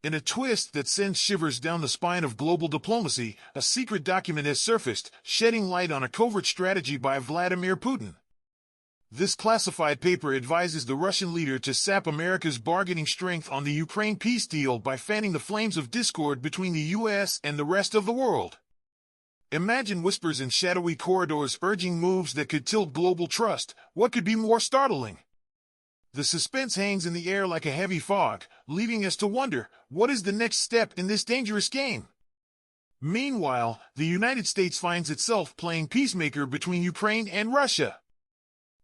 In a twist that sends shivers down the spine of global diplomacy, a secret document has surfaced, shedding light on a covert strategy by Vladimir Putin. This classified paper advises the Russian leader to sap America's bargaining strength on the Ukraine peace deal by fanning the flames of discord between the U.S. and the rest of the world. Imagine whispers in shadowy corridors urging moves that could tilt global trust. What could be more startling? The suspense hangs in the air like a heavy fog, leaving us to wonder, what is the next step in this dangerous game? Meanwhile, the United States finds itself playing peacemaker between Ukraine and Russia.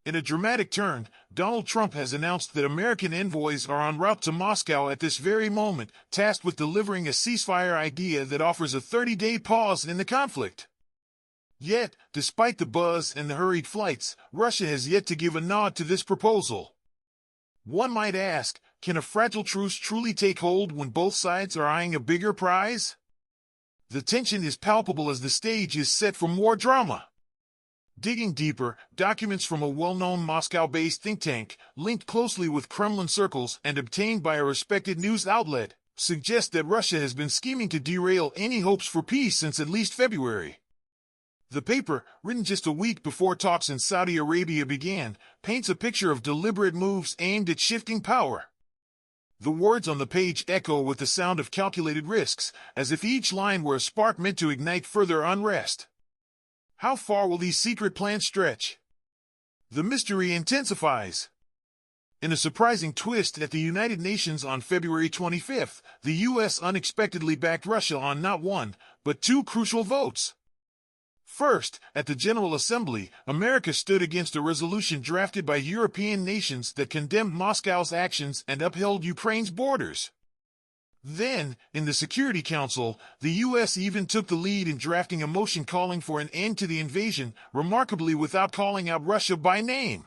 In a dramatic turn, Donald Trump has announced that American envoys are en route to Moscow at this very moment, tasked with delivering a ceasefire idea that offers a 30-day pause in the conflict. Yet, despite the buzz and the hurried flights, Russia has yet to give a nod to this proposal. One might ask, can a fragile truce truly take hold when both sides are eyeing a bigger prize? The tension is palpable as the stage is set for more drama. Digging deeper, documents from a well-known Moscow-based think tank, linked closely with Kremlin circles and obtained by a respected news outlet, suggest that Russia has been scheming to derail any hopes for peace since at least February. The paper, written just a week before talks in Saudi Arabia began, paints a picture of deliberate moves aimed at shifting power. The words on the page echo with the sound of calculated risks, as if each line were a spark meant to ignite further unrest. How far will these secret plans stretch? The mystery intensifies. In a surprising twist at the United Nations on February 25th, the U.S. unexpectedly backed Russia on not one, but two crucial votes. First, at the General Assembly, America stood against a resolution drafted by European nations that condemned Moscow's actions and upheld Ukraine's borders. Then, in the Security Council, the U.S. even took the lead in drafting a motion calling for an end to the invasion, remarkably without calling out Russia by name.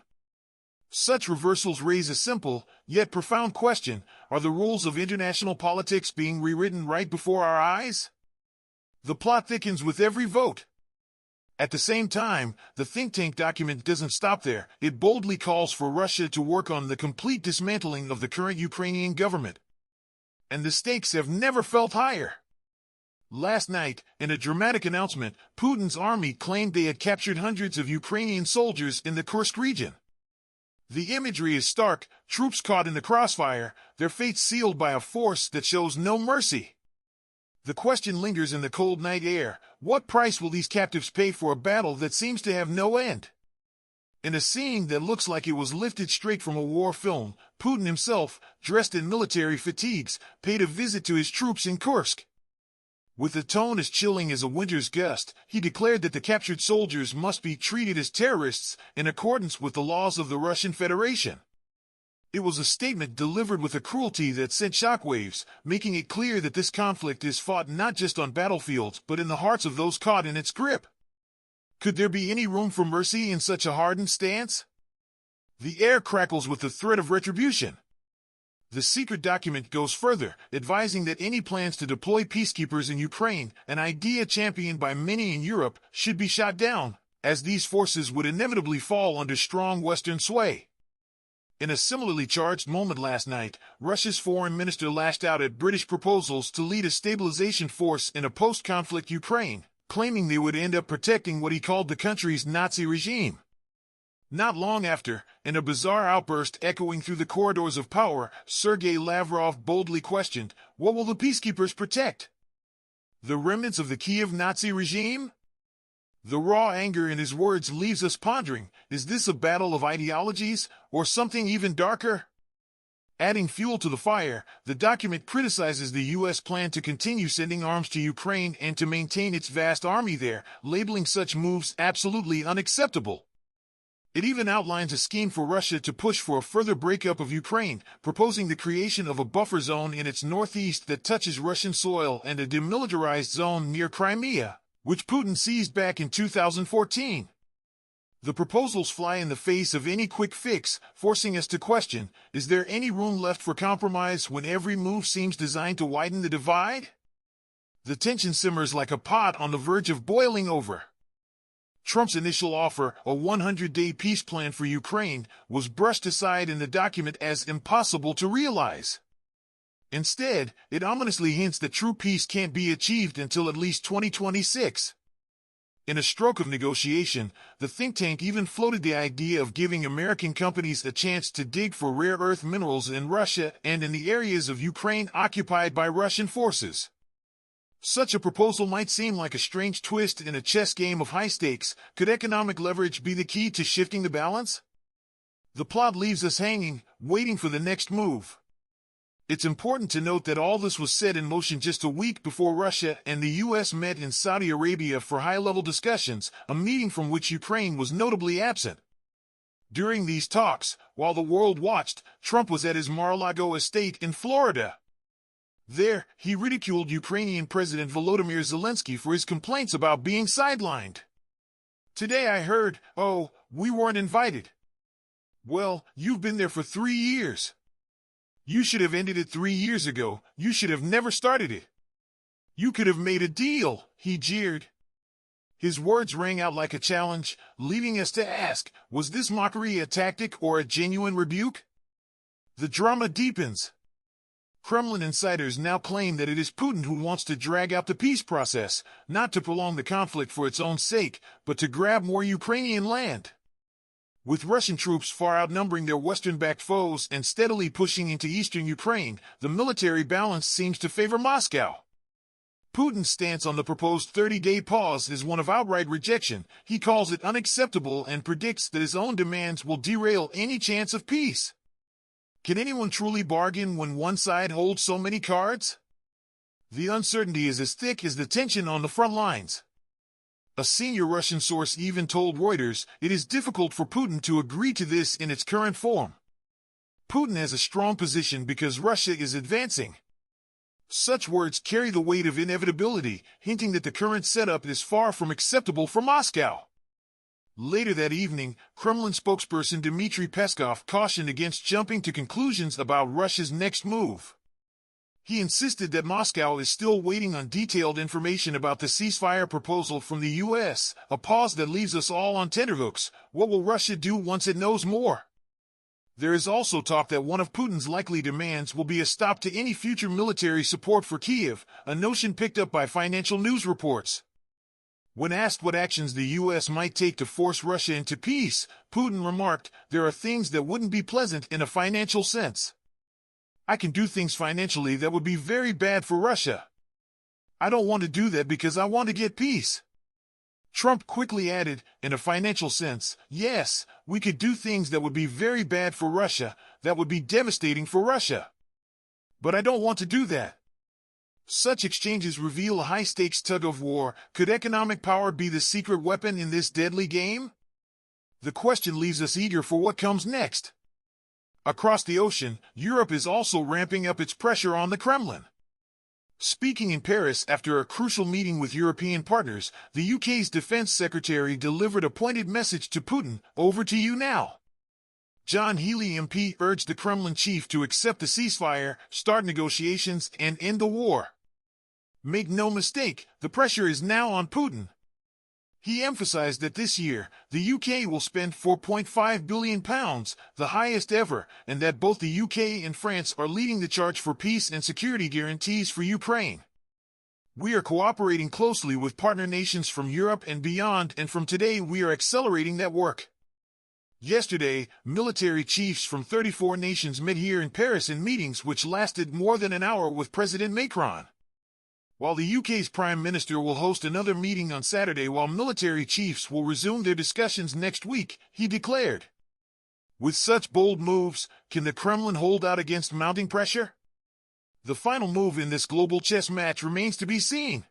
Such reversals raise a simple, yet profound question: are the rules of international politics being rewritten right before our eyes? The plot thickens with every vote. At the same time, the think tank document doesn't stop there. It boldly calls for Russia to work on the complete dismantling of the current Ukrainian government. And the stakes have never felt higher. Last night, in a dramatic announcement, Putin's army claimed they had captured hundreds of Ukrainian soldiers in the Kursk region. The imagery is stark: troops caught in the crossfire, their fates sealed by a force that shows no mercy. The question lingers in the cold night air: what price will these captives pay for a battle that seems to have no end? In a scene that looks like it was lifted straight from a war film, Putin himself, dressed in military fatigues, paid a visit to his troops in Kursk. With a tone as chilling as a winter's gust, he declared that the captured soldiers must be treated as terrorists in accordance with the laws of the Russian Federation. It was a statement delivered with a cruelty that sent shockwaves, making it clear that this conflict is fought not just on battlefields but in the hearts of those caught in its grip. Could there be any room for mercy in such a hardened stance? The air crackles with the threat of retribution. The secret document goes further, advising that any plans to deploy peacekeepers in Ukraine, an idea championed by many in Europe, should be shot down, as these forces would inevitably fall under strong Western sway. In a similarly charged moment last night, Russia's foreign minister lashed out at British proposals to lead a stabilization force in a post-conflict Ukraine, claiming they would end up protecting what he called the country's Nazi regime. Not long after, in a bizarre outburst echoing through the corridors of power, Sergei Lavrov boldly questioned, what will the peacekeepers protect? The remnants of the Kiev Nazi regime? The raw anger in his words leaves us pondering, is this a battle of ideologies, or something even darker? Adding fuel to the fire, the document criticizes the U.S. plan to continue sending arms to Ukraine and to maintain its vast army there, labeling such moves absolutely unacceptable. It even outlines a scheme for Russia to push for a further breakup of Ukraine, proposing the creation of a buffer zone in its northeast that touches Russian soil and a demilitarized zone near Crimea, which Putin seized back in 2014. The proposals fly in the face of any quick fix, forcing us to question, is there any room left for compromise when every move seems designed to widen the divide? The tension simmers like a pot on the verge of boiling over. Trump's initial offer, a 100-day peace plan for Ukraine, was brushed aside in the document as impossible to realize. Instead, it ominously hints that true peace can't be achieved until at least 2026. In a stroke of negotiation, the think tank even floated the idea of giving American companies a chance to dig for rare earth minerals in Russia and in the areas of Ukraine occupied by Russian forces. Such a proposal might seem like a strange twist in a chess game of high stakes. Could economic leverage be the key to shifting the balance? The plot leaves us hanging, waiting for the next move. It's important to note that all this was set in motion just a week before Russia and the U.S. met in Saudi Arabia for high-level discussions, a meeting from which Ukraine was notably absent. During these talks, while the world watched, Trump was at his Mar-a-Lago estate in Florida. There, he ridiculed Ukrainian President Volodymyr Zelensky for his complaints about being sidelined. "Today I heard, oh, we weren't invited." Well, you've been there for 3 years. You should have ended it 3 years ago. You should have never started it. You could have made a deal, he jeered. His words rang out like a challenge, leading us to ask, was this mockery a tactic or a genuine rebuke? The drama deepens. Kremlin insiders now claim that it is Putin who wants to drag out the peace process, not to prolong the conflict for its own sake, but to grab more Ukrainian land. With Russian troops far outnumbering their Western-backed foes and steadily pushing into eastern Ukraine, the military balance seems to favor Moscow. Putin's stance on the proposed 30-day pause is one of outright rejection. He calls it unacceptable and predicts that his own demands will derail any chance of peace. Can anyone truly bargain when one side holds so many cards? The uncertainty is as thick as the tension on the front lines. A senior Russian source even told Reuters it is difficult for Putin to agree to this in its current form. Putin has a strong position because Russia is advancing. Such words carry the weight of inevitability, hinting that the current setup is far from acceptable for Moscow. Later that evening, Kremlin spokesperson Dmitry Peskov cautioned against jumping to conclusions about Russia's next move. He insisted that Moscow is still waiting on detailed information about the ceasefire proposal from the U.S., a pause that leaves us all on tenterhooks. What will Russia do once it knows more? There is also talk that one of Putin's likely demands will be a stop to any future military support for Kyiv, a notion picked up by financial news reports. When asked what actions the U.S. might take to force Russia into peace, Putin remarked, "There are things that wouldn't be pleasant in a financial sense. I can do things financially that would be very bad for Russia. I don't want to do that because I want to get peace." Trump quickly added, in a financial sense, yes, we could do things that would be very bad for Russia, that would be devastating for Russia. But I don't want to do that. Such exchanges reveal a high-stakes tug-of-war. Could economic power be the secret weapon in this deadly game? The question leaves us eager for what comes next. Across the ocean, Europe is also ramping up its pressure on the Kremlin. Speaking in Paris after a crucial meeting with European partners, the UK's Defence Secretary delivered a pointed message to Putin, "Over to you now." John Healey MP urged the Kremlin chief to accept the ceasefire, start negotiations, and end the war. Make no mistake, the pressure is now on Putin. He emphasized that this year, the UK will spend £4.5 billion, the highest ever, and that both the UK and France are leading the charge for peace and security guarantees for Ukraine. "We are cooperating closely with partner nations from Europe and beyond, and from today we are accelerating that work." Yesterday, military chiefs from 34 nations met here in Paris in meetings which lasted more than an hour with President Macron. While the UK's Prime Minister will host another meeting on Saturday while military chiefs will resume their discussions next week, he declared. With such bold moves, can the Kremlin hold out against mounting pressure? The final move in this global chess match remains to be seen.